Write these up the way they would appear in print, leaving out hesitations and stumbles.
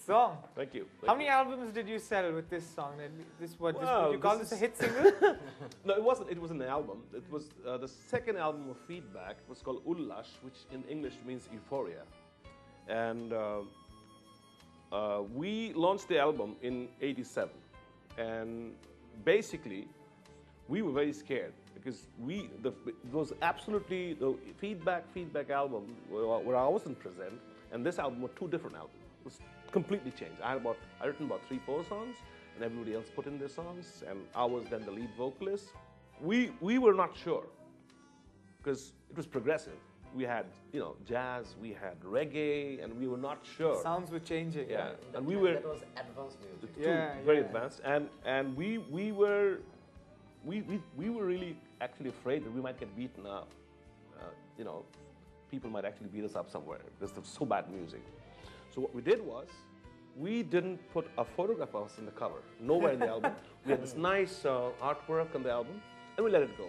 song. Thank you. How many albums did you sell with this song? Would you call this a hit single? No, it wasn't. It was an album. It was the second album of Feedback. It was called Ullash, which in English means euphoria. And we launched the album in '87. And basically, we were very scared because it was absolutely the Feedback album where I wasn't present, and this album were two different albums. It was completely changed. I written about 3-4 songs, and everybody else put in their songs, and I was then the lead vocalist. We were not sure because it was progressive. We had jazz, we had reggae, and we were not sure. Sounds were changing. Yeah, and that was advanced music. Very advanced, and we were really actually afraid that we might get beaten up. People might actually beat us up somewhere because there was so bad music. So what we did was, we didn't put a photograph of us in the cover, nowhere in the album. We had this nice artwork on the album, and we let it go.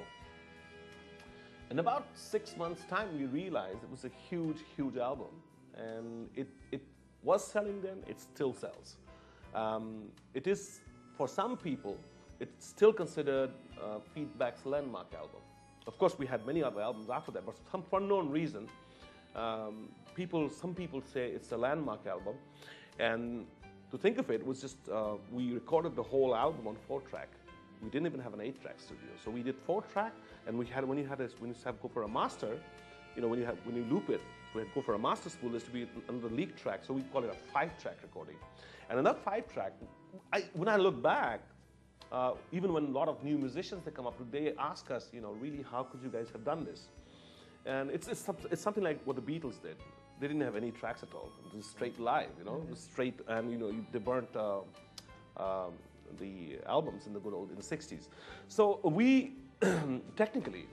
In about 6 months' time, we realized it was a huge, huge album, and it was selling then. It still sells. It is, for some people, it's still considered Feedback's landmark album. Of course, we had many other albums after that, but for unknown reason, some people say it's a landmark album. And to think of it, was just, we recorded the whole album on 4-track. We didn't even have an 8-track studio. So we did 4-track, and when you have to go for a master, when you loop it, we had to go for a master spool, there's to be another leak track, so we call it a 5-track recording. And in that 5-track, when I look back, even when a lot of new musicians they come up, they ask us, really, how could you guys have done this? And it's something like what the Beatles did. They didn't have any tracks at all. It was straight live, it was straight, and they burnt the albums in the in the '60s. So we technically,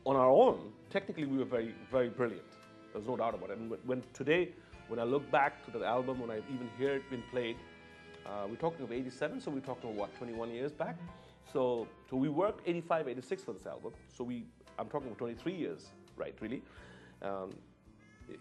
on our own, we were very, very brilliant. There's no doubt about it. And when I look back to that album, when I even hear it being played, we're talking of '87, so we're talking of what, 21 years back? So we worked '85, '86 for this album. So I'm talking of 23 years, right, really.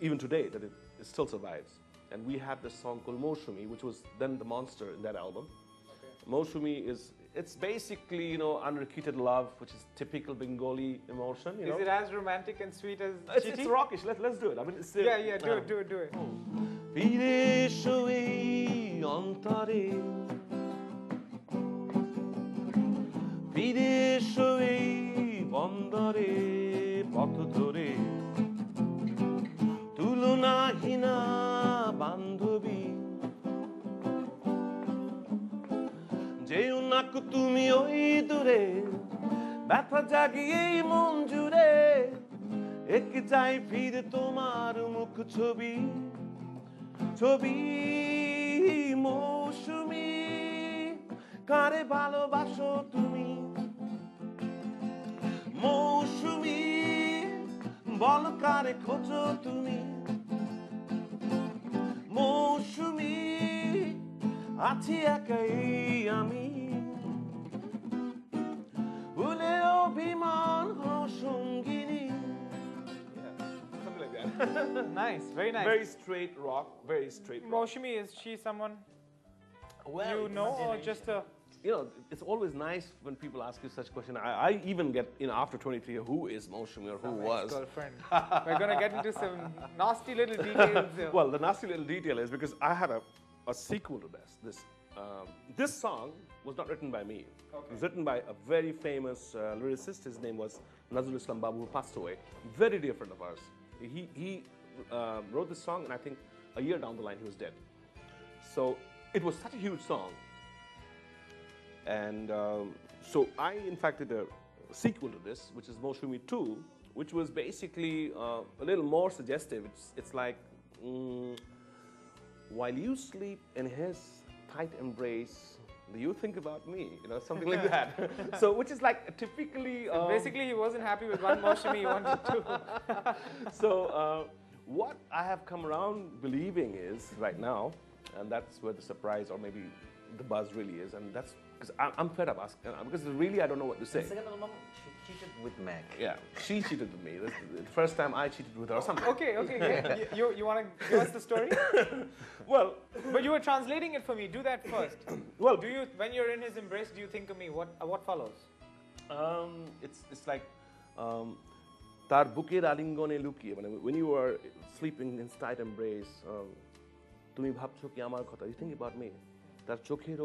Even today, that it still survives. And we had this song called Moshumi, which was then the monster in that album. Okay. Moshumi it's basically, unrequited love, which is typical Bengali emotion, Is it as romantic and sweet as It's rockish. Let's do it. I mean, it's yeah, do it. Fire shoi antare, fire shoi bondore pot dhore, tulonahina bandhobi, যেও না কো তুমি ওই দূরে, ব্যথা জাগিয়ে মন জুড়ে, একে যাই ফিরে তোমার মুখ ছবি, ছবি মৌসুমী, কারে ভালোবাসো তুমি, মৌসুমী, বলো কারে খোঁজো তুমি, মৌসুমী, আছি একাই আমি, ভুলে অভিমান সঙ্গিনী. Something like that. Nice, very nice. Very straight rock, very straight rock. Moshumi, is she someone you know, or just a... It's always nice when people ask you such questions. I even get, after 23 years, who is Moshumi or who was? Girlfriend. We're going to get into some nasty little details here. Well, the nasty little detail is because I had a sequel to this. This song was not written by me. Okay. It was written by a very famous lyricist. His name was Nazrul Islam Babu, who passed away. Very dear friend of ours. He wrote this song, and I think a year down the line he was dead. So it was such a huge song. And so I, in fact, did a sequel to this, which is Moshumi 2, which was basically a little more suggestive. It's like, while you sleep in his tight embrace, do you think about me? Something like that. So, which is like typically... So basically, he wasn't happy with one Moshumi, he wanted two. So, what I have come around believing is, right now, and that's where the surprise or maybe the buzz really is, and that's because I'm fed up asking, because really I don't know what to say. The second album, she cheated with Mac. Yeah, she cheated with me. That's the first time I cheated with her or something. Okay, yeah. You want to give us the story? Well, but you were translating it for me. Do that first. Well, do you, when you're in his embrace, do you think of me? What follows? It's like তার বুকের আলিঙ্গনে লুকিয়ে মানে when you are sleeping in tight embrace তুমি ভাবছো কি আমার কথা, you think about me. তার চোখের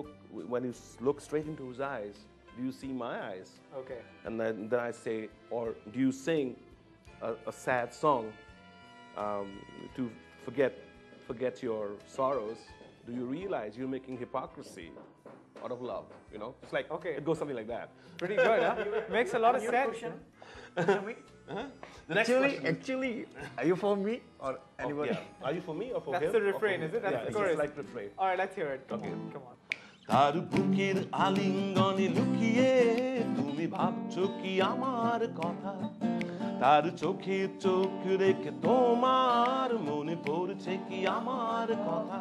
when you look straight into his eyes, do you see my eyes? Okay. And then I say, or do you sing a sad song to forget your sorrows? Do you realize you're making hypocrisy out of love? You know, it's like it goes something like that. Pretty good, huh? Makes a lot of sense. Actually, are you for me or anybody? Yeah. Are you for me or for him? That's the refrain, is it? That's the chorus. It's like refrain. All right, let's hear it. Okay, come on. তার বুকের আলিঙ্গনে লুকিয়ে তুমি ভাবছো কি আমার কথা, তার চোখে চোখ রেখে তোমার মনে পড়ছে কি আমার কথা,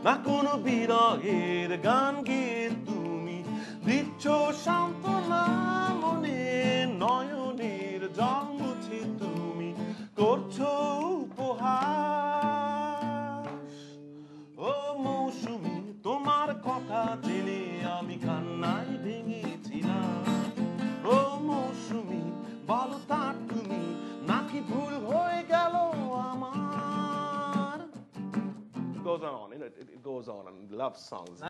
না কোনো বিরহের গান গেয়ে তুমি দিচ্ছ সান্ত্বনা মনে, নয়নের জল মুছে তুমি করছো উপহাস। ও মৌসুমী তোমার কথা জেনে আমি কান্নায় ভেঙেছিলাম, ও মৌসুমী বলো তার তুমি নাকি ভুল হয়ে গেল আমার। It goes on, it goes on, and love songs.